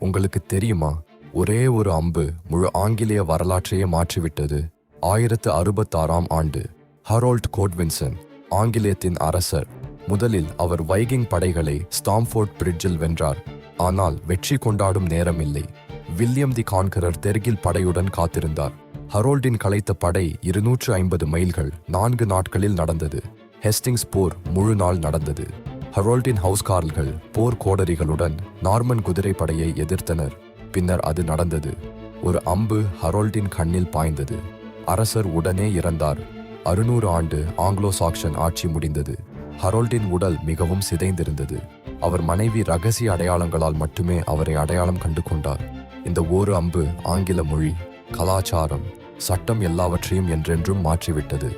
உங்களுக்கு தெரியுமா, ஒரே ஒரு அம்பு முழு ஆங்கிலேய வரலாற்றையே மாற்றிவிட்டது. 1066ஆம் ஆண்டு ஹரோல்ட் கோட்வின்சன், ஆங்கிலேயத்தின் அரசர். முதலில் அவர் வைகிங் படைகளை ஸ்டாம்ஃபோர்ட் பிரிட்ஜில் வென்றார். ஆனால் வெற்றி கொண்டாடும் நேரமில்லை. வில்லியம் தி கான்கரர் தெற்கில் படையுடன் காத்திருந்தார். ஹரோல்டின் கலைத்த படை 250 மைல்கள் 4 நாட்களில் நடந்தது. ஹெஸ்டிங்ஸ் போர் முழு நாள் நடந்தது. ஹரோல்டின் ஹவுஸ்காரர்கள் போர் கோடரிகளுடன் நார்மன் குதிரைப்படையை எதிர்த்தனர். பின்னர் அது நடந்தது. ஒரு அம்பு ஹரோல்டின் கண்ணில் பாய்ந்தது. அரசர் உடனே இறந்தார். 600 ஆண்டு ஆங்கிலோ சாக்சன் ஆட்சி முடிந்தது. ஹரோல்டின் உடல் மிகவும் சிதைந்திருந்தது. அவர் மனைவி ரகசிய அடையாளங்களால் மட்டுமே அவரை அடையாளம் கண்டு கொண்டார். இந்த ஒரு அம்பு ஆங்கில மொழி, கலாச்சாரம், சட்டம் எல்லாவற்றையும் என்றென்றும் மாற்றிவிட்டது.